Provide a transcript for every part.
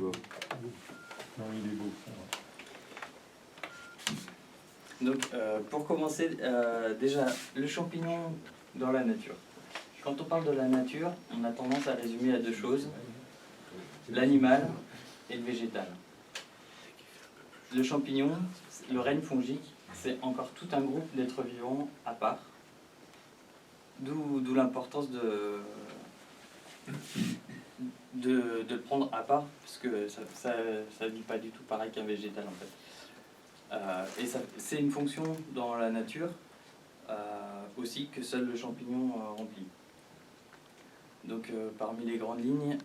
Non, il est beau. Donc, pour commencer, déjà, le champignon dans la nature. Quand on parle de la nature, on a tendance à résumer à deux choses, l'animal et le végétal. Le champignon, le règne fongique, c'est encore tout un groupe d'êtres vivants à part, d'où l'importance de le prendre à part, parce que ça ne vit pas du tout pareil qu'un végétal en fait. Et c'est une fonction dans la nature aussi que seul le champignon remplit. Donc parmi les grandes lignes,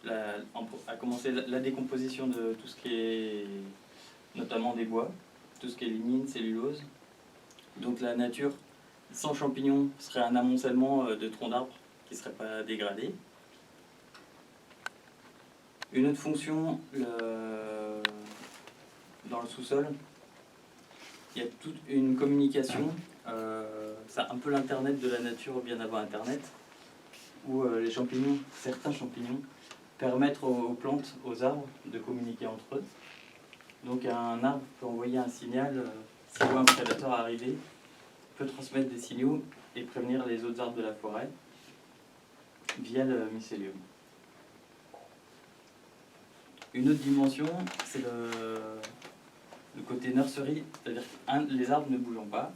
a commencé la décomposition de tout ce qui est notamment des bois, tout ce qui est lignine, cellulose. Donc la nature sans champignons serait un amoncellement de troncs d'arbres qui ne seraient pas dégradés. Une autre fonction, dans le sous-sol, il y a toute une communication, c'est un peu l'internet de la nature bien avant internet, où les champignons, certains champignons, permettent aux plantes, aux arbres de communiquer entre eux. Donc un arbre peut envoyer un signal, s'il voit un prédateur arriver, peut transmettre des signaux et prévenir les autres arbres de la forêt via le mycélium. Une autre dimension, c'est le côté nurserie, c'est-à-dire que les arbres ne bougeant pas,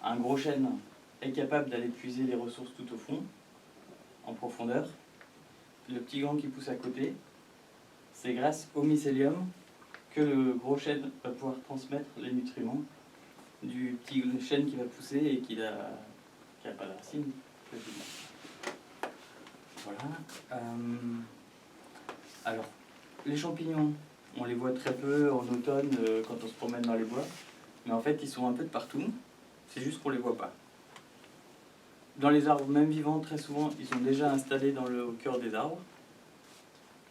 un gros chêne est capable d'aller puiser les ressources tout au fond, en profondeur. Le petit gland qui pousse à côté, c'est grâce au mycélium que le gros chêne va pouvoir transmettre les nutriments du petit chêne qui va pousser et qui n'a pas de racines. Voilà. Alors, les champignons, on les voit très peu en automne quand on se promène dans les bois, mais en fait ils sont un peu de partout, c'est juste qu'on ne les voit pas. Dans les arbres, même vivants, très souvent, ils sont déjà installés au cœur des arbres.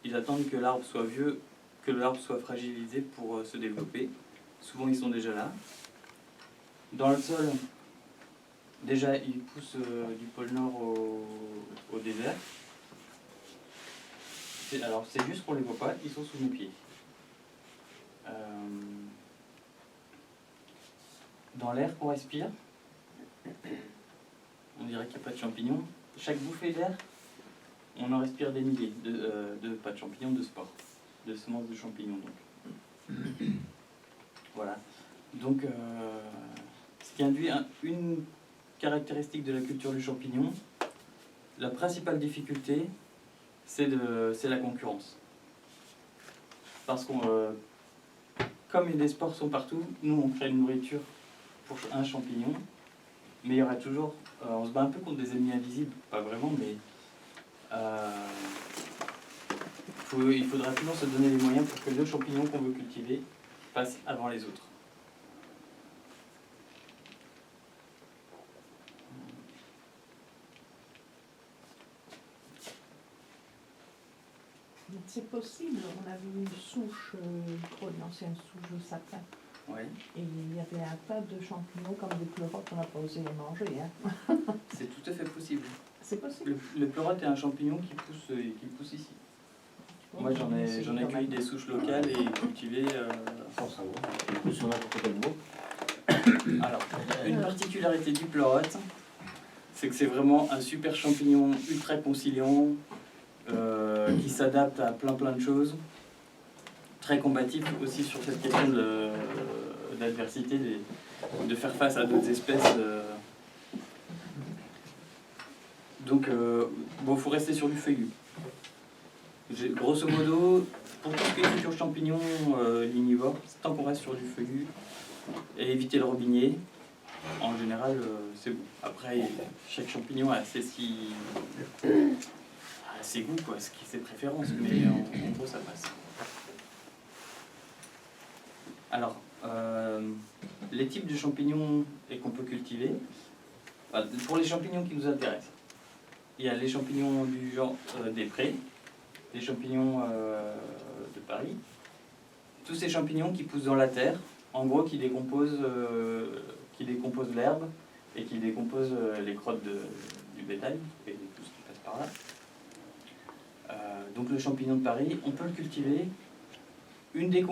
Ils attendent que l'arbre soit vieux, que l'arbre soit fragilisé pour se développer. Souvent, ils sont déjà là. Dans le sol, déjà, ils poussent du pôle Nord au désert. Alors, c'est juste qu'on ne les voit pas, ils sont sous nos pieds. Dans l'air qu'on respire, on dirait qu'il n'y a pas de champignons. Chaque bouffée d'air, on en respire des milliers, pas de champignons, de spores, de semences de champignons. Donc. Voilà. Donc, ce qui induit une caractéristique de la culture du champignon, la principale difficulté, c'est la concurrence. Parce que, comme les spores sont partout, nous on crée une nourriture pour un champignon, mais il y aura toujours, on se bat un peu contre des ennemis invisibles, pas vraiment, mais il faudra toujours se donner les moyens pour que le champignon qu'on veut cultiver passe avant les autres. C'est possible, on avait une souche, une ancienne souche de sapin. Oui. Et il y avait un tas de champignons comme des pleurotes, on n'a pas osé les manger. Hein. C'est tout à fait possible. C'est possible. Le pleurote est un champignon qui pousse ici. Moi j'en ai cueilli des souches locales et cultivées sans savoir. Sur n'importe quel mot. Alors, une particularité du pleurote, c'est que c'est vraiment un super champignon ultra conciliant, qui s'adapte à plein de choses, très combatif aussi sur cette question d'adversité, de faire face à d'autres espèces. Donc, bon, faut rester sur du feuillu. Grosso modo, pour tout ce qui est culture champignon lignivore, tant qu'on reste sur du feuillu et éviter le robinier, en général, c'est bon. Après, chaque champignon a ses goûts, quoi, ses préférences, mais en gros, ça passe. Alors, les types de champignons qu'on peut cultiver, pour les champignons qui nous intéressent, il y a les champignons du genre des prés, les champignons de Paris, tous ces champignons qui poussent dans la terre, en gros qui décomposent l'herbe et qui décomposent les crottes du bétail et tout ce qui passe par là. Donc le champignon de Paris, on peut le cultiver. Une des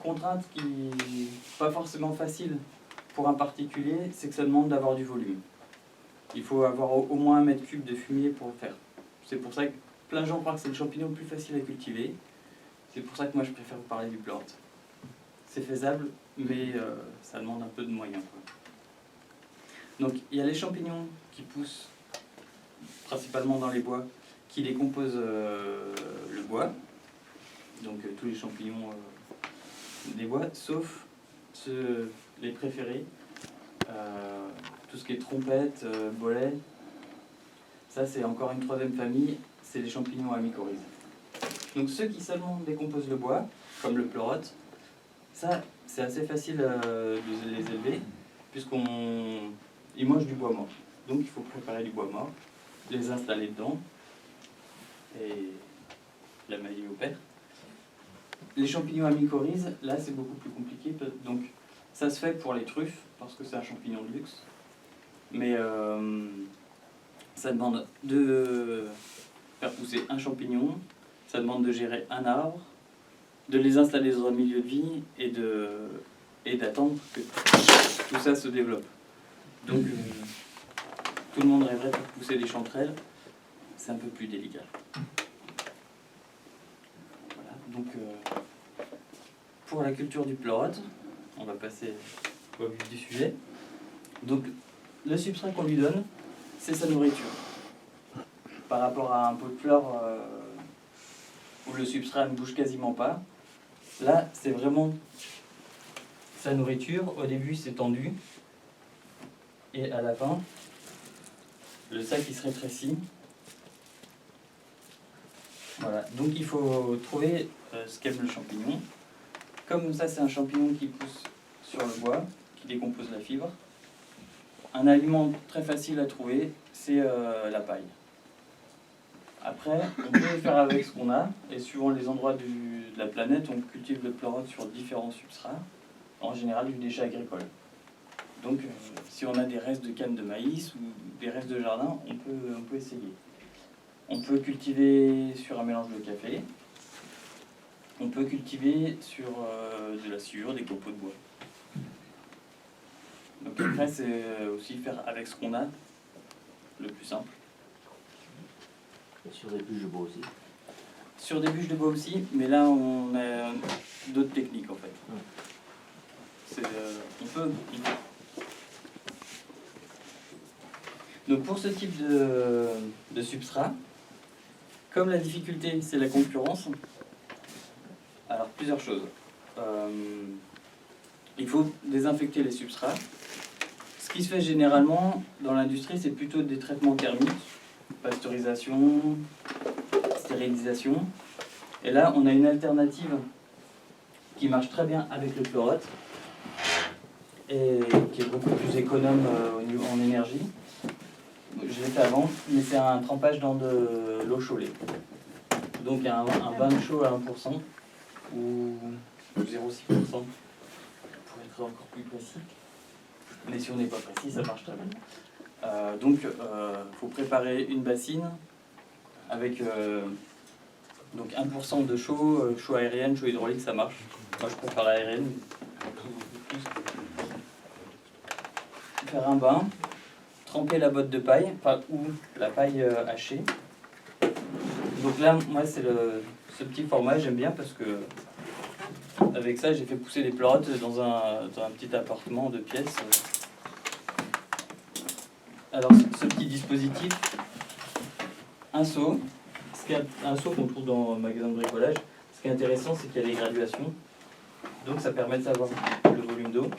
contraintes qui n'est pas forcément facile pour un particulier, c'est que ça demande d'avoir du volume. Il faut avoir au moins 1 mètre cube de fumier pour le faire. C'est pour ça que plein de gens croient que c'est le champignon le plus facile à cultiver. C'est pour ça que moi je préfère vous parler du pleurote. C'est faisable, mais ça demande un peu de moyens, quoi. Donc il y a les champignons qui poussent principalement dans les bois, qui décomposent le bois. Donc tous les champignons des bois, sauf les préférés, tout ce qui est trompette, bolet. Ça c'est encore une 3e famille, c'est les champignons à mycorhizes. Donc ceux qui seulement décomposent le bois, comme le pleurote, ça c'est assez facile de les élever, puisqu'ils mangent du bois mort. Donc il faut préparer du bois mort, les installer dedans, et la mailler au père. Les champignons à mycorhizes, là c'est beaucoup plus compliqué, donc ça se fait pour les truffes, parce que c'est un champignon de luxe, mais ça demande de faire pousser un champignon, ça demande de gérer un arbre, de les installer dans un milieu de vie et d'attendre que tout ça se développe. Donc tout le monde rêverait de faire pousser des chanterelles, c'est un peu plus délicat. Voilà, donc pour la culture du pleurote, on va passer au vif du sujet. Donc le substrat qu'on lui donne, c'est sa nourriture. Par rapport à un pot de fleurs où le substrat ne bouge quasiment pas, là c'est vraiment sa nourriture. Au début c'est tendu et à la fin le sac il se rétrécit. Voilà, donc il faut trouver ce qu'aime le champignon. Comme ça c'est un champignon qui pousse sur le bois, qui décompose la fibre. Un aliment très facile à trouver, c'est la paille. Après, on peut faire avec ce qu'on a, et suivant les endroits de la planète, on cultive le pleurote sur différents substrats, en général du déchet agricole. Donc, si on a des restes de canne de maïs ou des restes de jardin, on peut essayer. On peut cultiver sur un mélange de café, on peut cultiver sur de la sciure, des copeaux de bois. Donc après, c'est aussi faire avec ce qu'on a, le plus simple. Et sur des bûches de bois aussi. Sur des bûches de bois aussi, mais là on a d'autres techniques en fait. On peut. Donc pour ce type de substrat, comme la difficulté c'est la concurrence, alors plusieurs choses. Il faut désinfecter les substrats. Ce qui se fait généralement dans l'industrie, c'est plutôt des traitements thermiques, pasteurisation, stérilisation. Et là, on a une alternative qui marche très bien avec le pleurote et qui est beaucoup plus économe en énergie. Je l'ai fait avant, mais c'est un trempage dans de l'eau chaudée. Donc un bain de chaud à 1% ou 0,6% pour être encore plus précis. Mais si on n'est pas précis, ça marche très bien. Donc il faut préparer une bassine avec donc 1% de chaud, chaud aérienne, chaud hydraulique, ça marche. Moi je préfère l'aérienne. Faire un bain, tremper la botte de paille, ou la paille hachée. Donc là, moi c'est ce petit format, j'aime bien parce que avec ça j'ai fait pousser des pleurotes dans un petit appartement de pièces. Alors ce petit dispositif, un seau qu'on trouve dans le magasin de bricolage. Ce qui est intéressant, c'est qu'il y a des graduations, donc ça permet de savoir le volume d'eau.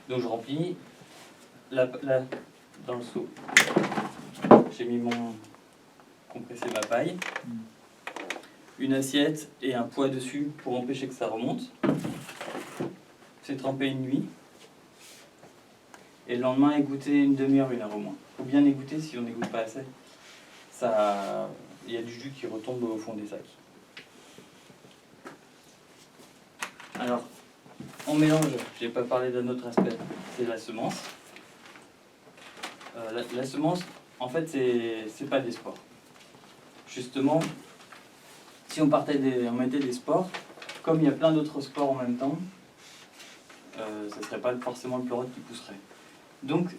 Donc je remplis là dans le seau. J'ai mis compressé ma paille, une assiette et un poids dessus pour empêcher que ça remonte. C'est trempé une nuit. Et le lendemain, égoutter une demi-heure, 1 heure au moins. Il faut bien égoutter, si on n'égoutte pas assez, il y a du jus qui retombe au fond des sacs. Alors, en mélange, je n'ai pas parlé d'un autre aspect, c'est la semence. La semence, en fait, c'est pas des spores. justement, si on mettait des sports, comme il y a plein d'autres sports en même temps, ce ne serait pas forcément le pleurote qui pousserait. Donc,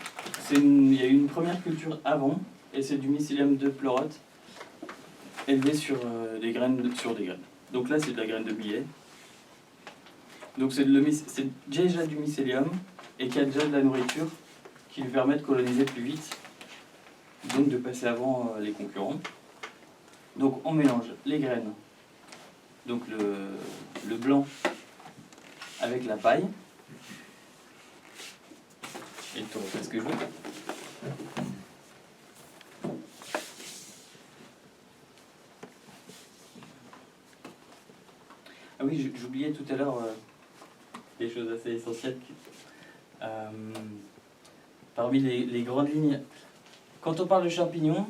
il y a eu une première culture avant, et c'est du mycélium de pleurote élevé sur des graines. Donc là, c'est de la graine de millet. Donc c'est déjà du mycélium et qui a déjà de la nourriture qui lui permet de coloniser plus vite, donc de passer avant les concurrents. Donc on mélange les graines, donc le blanc avec la paille. Et tu refais ce que je veux. Ah oui, j'oubliais tout à l'heure des choses assez essentielles. Parmi les grandes lignes, quand on parle de champignons,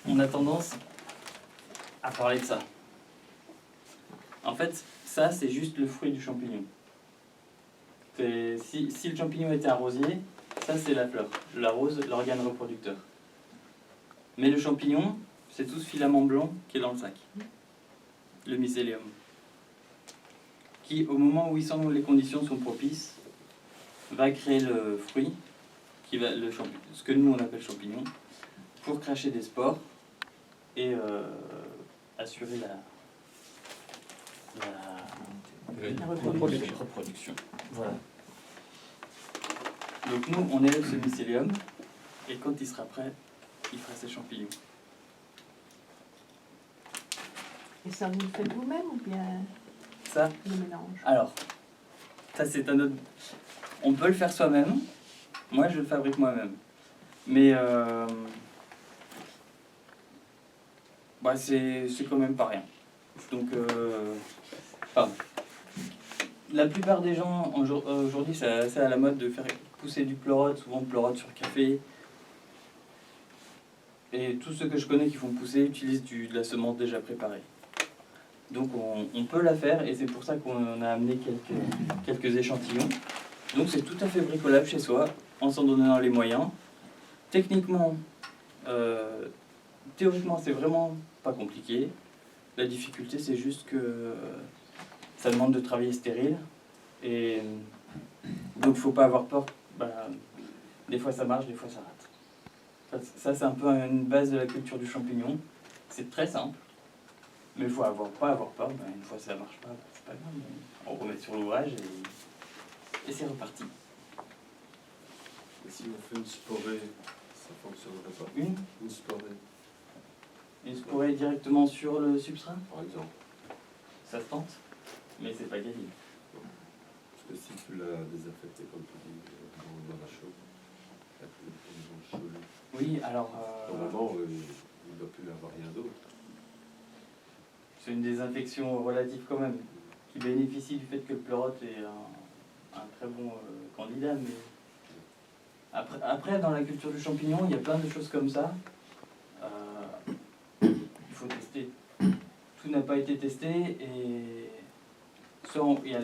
on a tendance à parler de ça. En fait, ça, c'est juste le fruit du champignon. Si le champignon était un rosier, ça, c'est la fleur. La rose, l'organe reproducteur. Mais le champignon, c'est tout ce filament blanc qui est dans le sac. Le mycélium. Qui, au moment où les conditions sont propices, va créer le fruit, ce que nous on appelle champignon, pour cracher des spores et assurer la reproduction. Voilà. Donc nous, on élève ce mycélium, et quand il sera prêt, il fera ses champignons. Et ça, vous le faites vous-même ou bien Ça, le mélange? alors, ça c'est un autre... On peut le faire soi-même. Moi, je le fabrique moi-même. Mais c'est quand même pas rien. Donc, pardon. La plupart des gens, aujourd'hui, c'est assez à la mode de faire pousser du pleurote, souvent pleurote sur café. Et tous ceux que je connais qui font pousser utilisent de la semence déjà préparée. Donc on peut la faire, et c'est pour ça qu'on a amené quelques échantillons. Donc c'est tout à fait bricolable chez soi, en s'en donnant les moyens. Techniquement, théoriquement, c'est vraiment pas compliqué. La difficulté, c'est juste que ça demande de travailler stérile. Et donc faut pas avoir peur. Des fois ça marche, des fois ça rate. Ça c'est un peu une base de la culture du champignon. C'est très simple. Mais il ne faut pas avoir peur. Une fois ça ne marche pas, c'est pas grave. On remet sur l'ouvrage et c'est reparti. Et si on fait une sporée, ça ne fonctionnerait pas? Une sporée. Une sporée directement sur le substrat? Par exemple. Ça se tente, mais c'est pas gagné. Parce que si tu l'as désinfecté, comme tu dis, dans la chaude, avec le chaude. Oui, alors... Normalement, il ne doit plus avoir rien d'autre. C'est une désinfection relative quand même, qui bénéficie du fait que le pleurote est un très bon candidat. Mais après, dans la culture du champignon, il y a plein de choses comme ça. Il faut tester. Tout n'a pas été testé, et soit il y a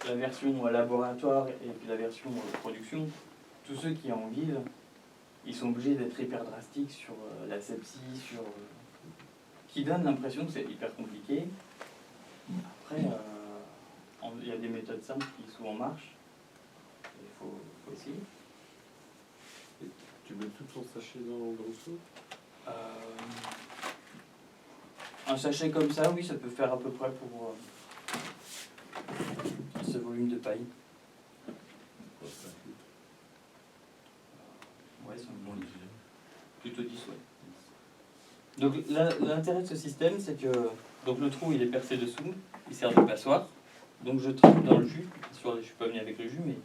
la version laboratoire et puis la version production. Tous ceux qui en vivent, ils sont obligés d'être hyper drastiques sur la sepsie, qui donne l'impression que c'est hyper compliqué. Après, il y a des méthodes simples qui souvent marchent. Il faut essayer. Et tu mets tout ton sachet dans le seau? Un sachet comme ça, oui, ça peut faire à peu près pour ce volume de paille. Ouais, c'est un bon litre. Plutôt 10, ouais. Donc l'intérêt de ce système, c'est que donc le trou il est percé dessous, il sert de passoire. Donc je trempe dans le jus, je suis pas venu avec le jus, mais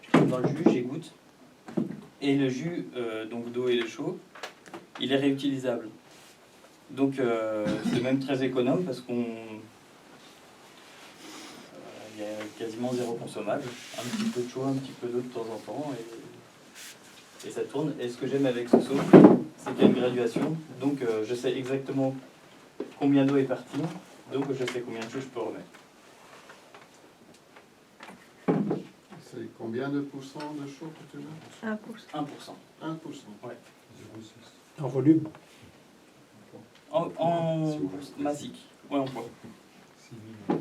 je trempe dans le jus, j'égoutte. Et le jus, donc d'eau et de chaud, il est réutilisable. Donc c'est même très économe parce qu'il y a quasiment zéro consommable. Un petit peu de chaud, un petit peu d'eau de temps en temps, et ça tourne. Et ce que j'aime avec ce seau, c'est qu'il y a une graduation, donc je sais exactement combien d'eau est partie, donc je sais combien de choses je peux remettre. C'est combien de pourcents de chaud que tu mets? 1%. 1%. 1%. Ouais. En volume? En massique. Ouais, en poids. 6 000.